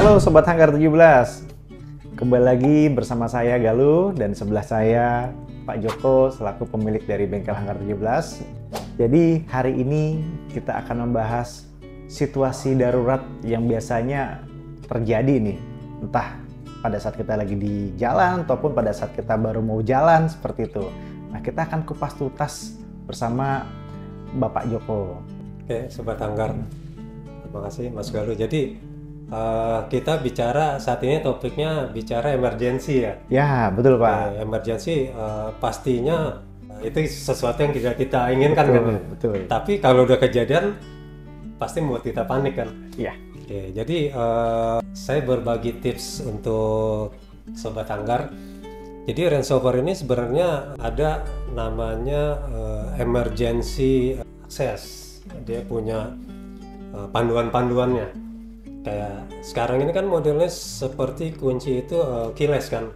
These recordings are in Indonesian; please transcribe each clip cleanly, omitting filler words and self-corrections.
Halo Sobat Hanggar 17, kembali lagi bersama saya Galuh dan sebelah saya Pak Joko selaku pemilik dari Bengkel Hanggar 17. Jadi hari ini kita akan membahas situasi darurat yang biasanya terjadi nih, entah pada saat kita lagi di jalan ataupun pada saat kita baru mau jalan seperti itu. Nah, kita akan kupas tuntas bersama Bapak Joko. Oke, Sobat Hanggar, terima kasih Mas Galuh. Jadi kita bicara saat ini topiknya bicara emergensi ya. Ya, betul Pak. Emergensi pastinya itu sesuatu yang tidak kita inginkan Betul, kan. betul. Tapi kalau udah kejadian pasti membuat kita panik kan. Iya. Oke, jadi saya berbagi tips untuk Sobat Hanggar. Jadi Range Rover ini sebenarnya ada namanya emergency access. Dia punya panduan-panduannya. Kayak sekarang ini kan modelnya seperti kunci itu keyless kan.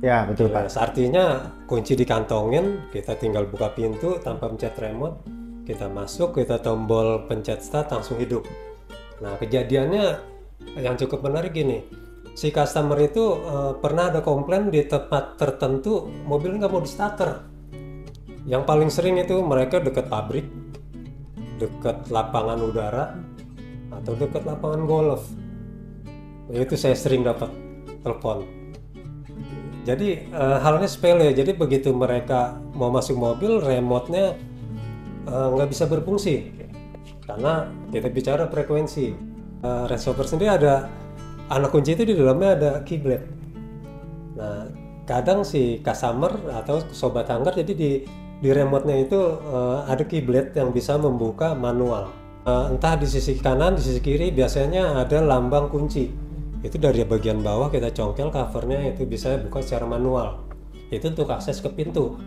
Ya, betul Pak. Artinya kunci dikantongin, kita tinggal buka pintu tanpa pencet remote, kita masuk, kita tombol pencet start langsung hidup. Nah, kejadiannya yang cukup menarik gini, si customer itu pernah ada komplain di tempat tertentu mobil nggak mau di starter. Yang paling sering itu mereka dekat pabrik, dekat lapangan udara, atau dekat lapangan golf. Itu saya sering dapat telepon. Jadi halnya sepele. Jadi begitu mereka mau masuk mobil, remote-nya nggak bisa berfungsi karena kita bicara frekuensi. Range Rover sendiri ada anak kunci itu di dalamnya ada keyblade. Nah, kadang si customer atau Sobat Hanggar jadi di remote-nya itu ada keyblade yang bisa membuka manual. Entah di sisi kanan, di sisi kiri biasanya ada lambang kunci. Itu dari bagian bawah kita congkel covernya, itu bisa buka secara manual. Itu untuk akses ke pintu.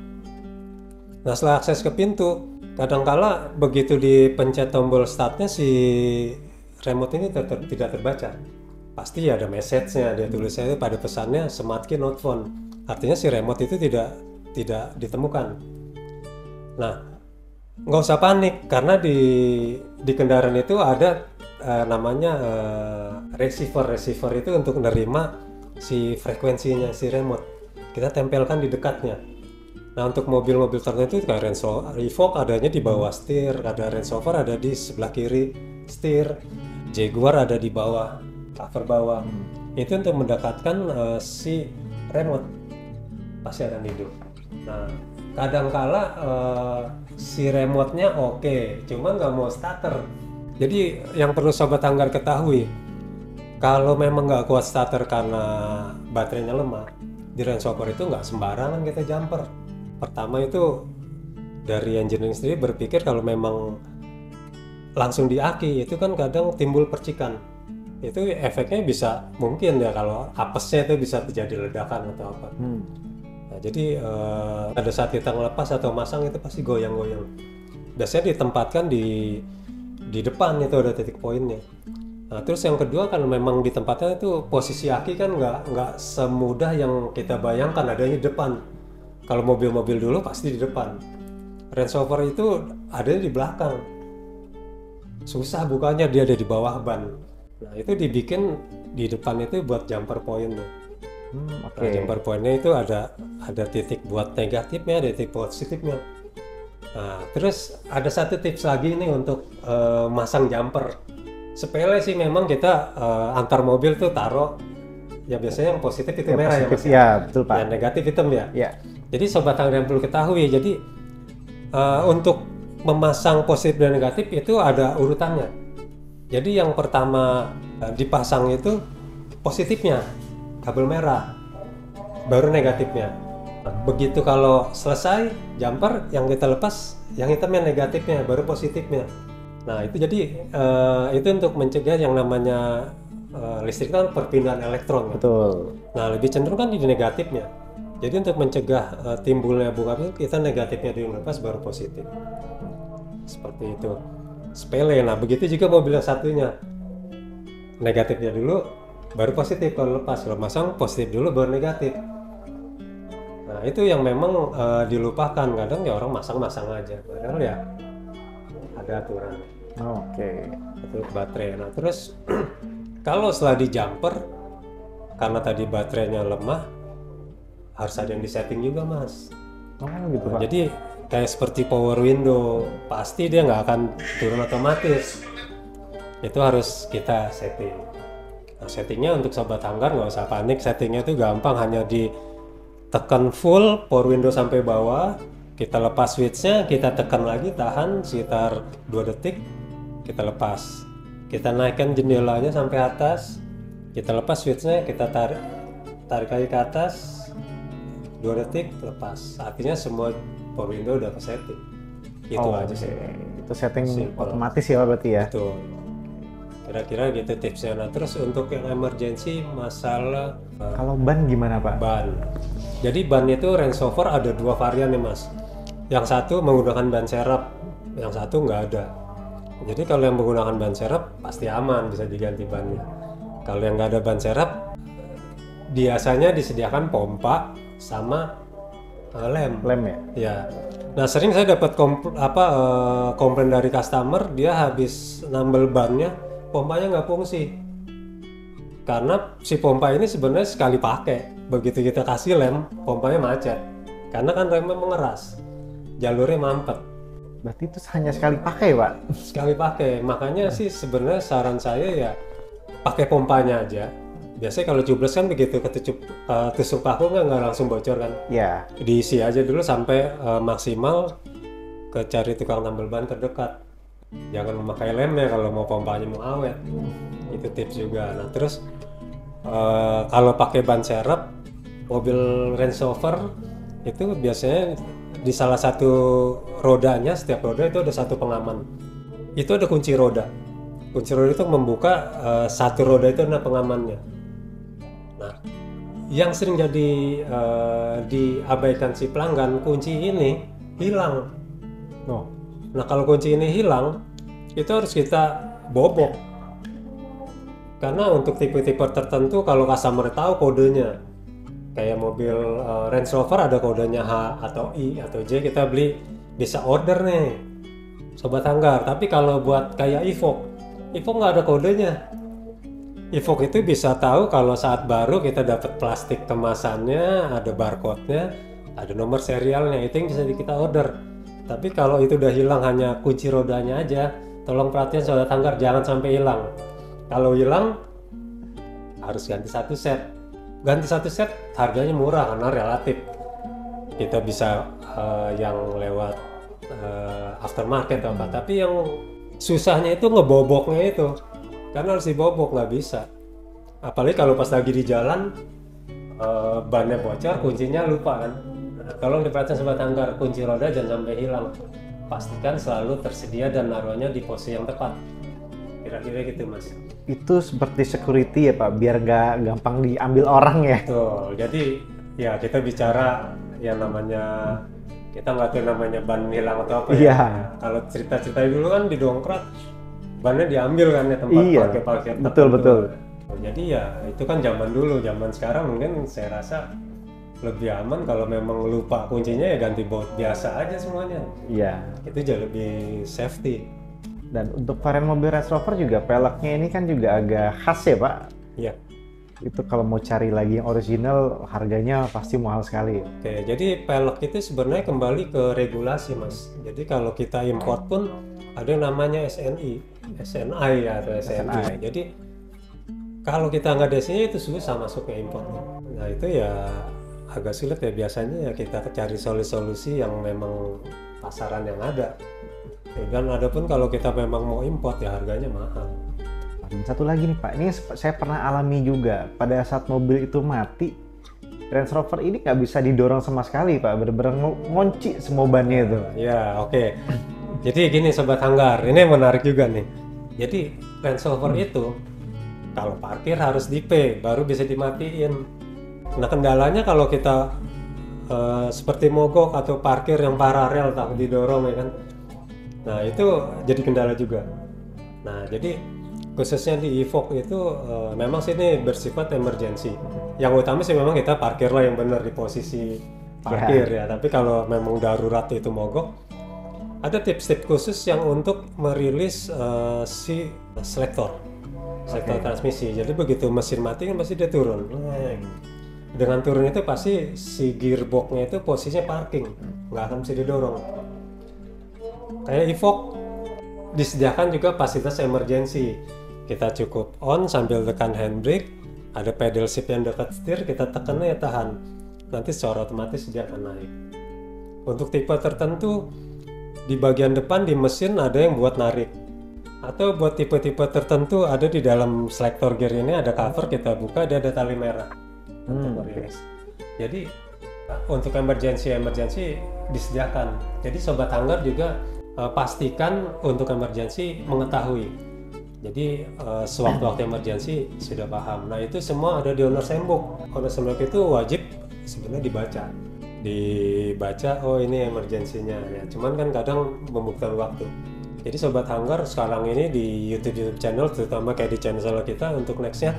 Nah, setelah akses ke pintu, kadangkala begitu dipencet tombol startnya si remote ini tidak terbaca. Pasti ada message-nya, dia tulisnya itu pada pesannya smart key not found. Artinya si remote itu tidak ditemukan. Nah, nggak usah panik karena di kendaraan itu ada namanya receiver itu untuk menerima si frekuensinya si remote, kita tempelkan di dekatnya. Nah, untuk mobil-mobil tertentu kayak Range Rover Evoque adanya di bawah setir, ada Range Rover ada di sebelah kiri setir, Jaguar ada di bawah cover bawah. Itu untuk mendekatkan si remote pasti akan hidup. Nah, kadangkala si remote-nya oke, cuma nggak mau starter. Jadi yang perlu Sobat Hanggar ketahui, kalau memang nggak kuat starter karena baterainya lemah, di Range Rover itu nggak sembarangan kita jumper. Pertama itu dari engineering sendiri berpikir kalau memang langsung di aki itu kan kadang timbul percikan. Itu efeknya bisa mungkin ya kalau apesnya itu bisa terjadi ledakan atau apa. Nah, jadi pada saat kita ngelepas atau masang itu pasti goyang-goyang. Biasanya ditempatkan di depan itu ada titik poinnya. Nah, terus yang kedua kan memang di tempatnya itu posisi aki kan nggak semudah yang kita bayangkan adanya di depan. Kalau mobil-mobil dulu pasti di depan. Range Rover itu ada di belakang. Susah bukanya, dia ada di bawah ban. Nah, itu dibikin di depan itu buat jumper pointnya. Nah, jumper pointnya itu ada titik buat negatifnya, ada titik positifnya. Nah, terus ada satu tips lagi nih untuk masang jumper. Sepele sih memang kita antar mobil tuh taruh ya biasanya yang positif itu merah ya Mas. Ya, betul Pak. Yang negatif hitam ya. Ya. Jadi Sobat Hanggar yang perlu ketahui, jadi untuk memasang positif dan negatif itu ada urutannya. Jadi yang pertama dipasang itu positifnya, kabel merah, baru negatifnya. Begitu kalau selesai jumper yang kita lepas, yang hitamnya negatifnya, baru positifnya. Nah, itu jadi itu untuk mencegah yang namanya listrik kan perpindahan elektron. Betul. Nah, lebih cenderung kan di negatifnya. Jadi untuk mencegah timbulnya bunga itu kita negatifnya dulu lepas baru positif. Seperti itu. Sepele. Nah, begitu juga mobil yang satunya. Negatifnya dulu baru positif kalau lepas. Kalau masang positif dulu baru negatif. Nah, itu yang memang dilupakan. Kadang ya orang masang-masang aja. Padahal ya ada aturan. Oke. Untuk baterai. Nah, terus Kalau setelah di jumper, karena tadi baterainya lemah, harus ada yang disetting juga mas. Oh gitu Nah, Pak. jadi kayak seperti power window, pasti dia nggak akan turun otomatis. Itu harus kita setting. Nah, settingnya untuk sobat hanggar nggak usah panik, settingnya itu gampang, hanya ditekan full power window sampai bawah, kita lepas switchnya, kita tekan lagi, tahan sekitar 2 detik, kita lepas. Kita naikkan jendelanya sampai atas, kita lepas switchnya, kita tarik lagi ke atas, 2 detik, lepas. Artinya semua power window udah ke setting. Itu aja sih. Itu setting Simple. otomatis ya Pak berarti ya. Betul. Kira-kira gitu tipsnya. Nah terus untuk yang emergency masalah Kalau ban gimana Pak? ban. Jadi ban itu range rover ada 2 varian nih mas. Yang satu menggunakan ban serep, yang satu nggak ada. Jadi kalau yang menggunakan ban serep pasti aman, bisa diganti bannya. Kalau yang nggak ada ban serep, biasanya disediakan pompa sama lem. Lem ya? Ya. Nah sering saya dapat komplain dari customer, dia habis nambel bannya, pompanya nggak fungsi. Karena si pompa ini sebenarnya sekali pakai, begitu kita kasih lem, pompanya macet. Karena kan remnya mengeras, jalurnya mampet. Berarti itu hanya sekali pakai Pak? Sekali pakai, makanya sih sebenarnya saran saya ya pakai pompanya aja. Biasanya kalau cubles kan begitu ketusuk paku nggak langsung bocor kan. Ya. Diisi aja dulu sampai maksimal, ke cari tukang tambal ban terdekat. Jangan memakai lemnya kalau mau pompanya mau awet. Itu tips juga. Nah terus kalau pakai ban serep, mobil Range Rover itu biasanya di salah satu rodanya, setiap roda itu ada satu pengaman. Itu ada kunci roda. Kunci roda itu membuka satu roda itu ada pengamannya. Nah, yang sering jadi diabaikan si pelanggan, kunci ini hilang. Oh. Nah, kalau kunci ini hilang, itu harus kita bobok. Karena untuk tipe-tipe tertentu, kalau customer tahu kodenya, kayak mobil Range Rover ada kodenya H atau I atau J, kita beli bisa order nih, sobat hanggar. Tapi kalau buat kayak Evoque nggak ada kodenya. Evoque itu bisa tahu kalau saat baru kita dapat plastik kemasannya, ada barcode-nya, ada nomor serialnya, itu yang bisa kita order. Tapi kalau itu udah hilang hanya kunci rodanya aja, tolong perhatian sobat hanggar, jangan sampai hilang. Kalau hilang harus ganti satu set. Ganti satu set harganya murah karena relatif. Kita bisa yang lewat aftermarket atau apa. Tapi yang susahnya itu ngeboboknya itu. Karena harus dibobok, nggak bisa. Apalagi kalau pas lagi di jalan bannya bocor, kuncinya lupa kan. Nah, tolong diperhatikan sobat hanggar, kunci roda jangan sampai hilang. Pastikan selalu tersedia dan naruhnya di posisi yang tepat. Kira-kira gitu mas. Itu seperti security ya Pak, biar nggak gampang diambil orang ya. Betul. Jadi ya kita bicara yang namanya, kita nggak tahu namanya ban hilang atau apa ya. Iya. Kalau cerita-cerita dulu kan didongkrak, bannya diambil kan ya tempat Iya. parkir. Betul. Jadi ya itu kan zaman dulu, zaman sekarang mungkin saya rasa lebih aman kalau memang lupa kuncinya ya ganti baut biasa aja semuanya. Iya. Itu jauh lebih safety. Dan untuk varian mobil Range Rover juga peleknya ini kan juga agak khas ya Pak. Iya. Itu kalau mau cari lagi yang original harganya pasti mahal sekali. Oke, jadi pelek itu sebenarnya kembali ke regulasi mas. Jadi kalau kita import pun ada yang namanya SNI ya, atau SNI. SNI. Jadi kalau kita nggak ada SNI itu susah masuknya import. Nah itu ya agak sulit ya, biasanya ya kita cari solusi-solusi yang memang pasaran yang ada. Dan ada pun kalau kita memang mau import ya harganya mahal. Dan satu lagi nih Pak, ini saya pernah alami juga pada saat mobil itu mati, Range Rover ini nggak bisa didorong sama sekali Pak, bener-bener ngunci semua bannya itu. Ya oke. Jadi gini sobat hanggar, ini menarik juga nih. Jadi Range Rover itu kalau parkir harus di P baru bisa dimatiin. Nah kendalanya kalau kita seperti mogok atau parkir yang paralel tak didorong ya kan. Nah itu jadi kendala juga. Nah jadi khususnya di Evoque itu memang sih ini bersifat emergency. Yang utama sih memang kita parkir lah yang benar di posisi parkir ya. Tapi kalau memang darurat itu mogok, ada tips-tips khusus yang untuk merilis si selektor. sektor transmisi. Jadi begitu mesin mati kan pasti dia turun. Dengan turun itu pasti si gearboxnya itu posisinya parking, nggak akan bisa didorong. Kayak Evoque disediakan juga fasilitas emergency. Kita cukup on sambil tekan handbrake, ada pedal shift yang dekat setir, kita tekannya ya tahan. Nanti secara otomatis dia akan naik. Untuk tipe tertentu di bagian depan di mesin ada yang buat narik. Atau buat tipe-tipe tertentu ada di dalam selektor gear ini ada cover, kita buka dia ada tali merah. Jadi untuk emergency disediakan. Jadi sobat Hanggar juga pastikan untuk emergency mengetahui. Jadi sewaktu-waktu emergency sudah paham. Nah itu semua ada di owner's handbook. Owner's handbook itu wajib sebenarnya dibaca. Oh ini emergensinya ya. Cuman kan kadang membutuhkan waktu. Jadi sobat Hanggar sekarang ini di YouTube channel, terutama kayak di channel kita, untuk nextnya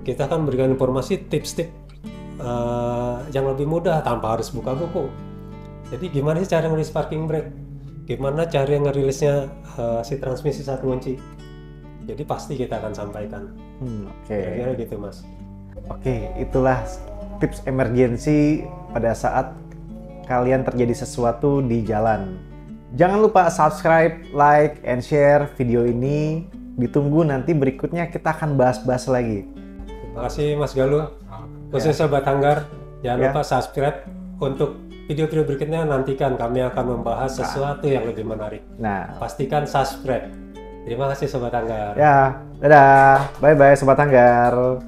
kita akan berikan informasi tips-tips yang lebih mudah tanpa harus buka buku. Jadi gimana sih cara ngerilis parking brake? Gimana cara ngerilisnya si transmisi saat ngunci? Jadi pasti kita akan sampaikan. Kira-kira gitu Mas. Itulah tips emergency pada saat kalian terjadi sesuatu di jalan. Jangan lupa subscribe, like, and share video ini. Ditunggu nanti berikutnya kita akan bahas-bahas lagi. Terima kasih Mas Galuh. Khusus sobat Hanggar, jangan lupa subscribe. Untuk video-video berikutnya nantikan kami akan membahas sesuatu yang lebih menarik. Pastikan subscribe. Terima kasih sobat Hanggar. Ya, dadah. Bye-bye sobat Hanggar.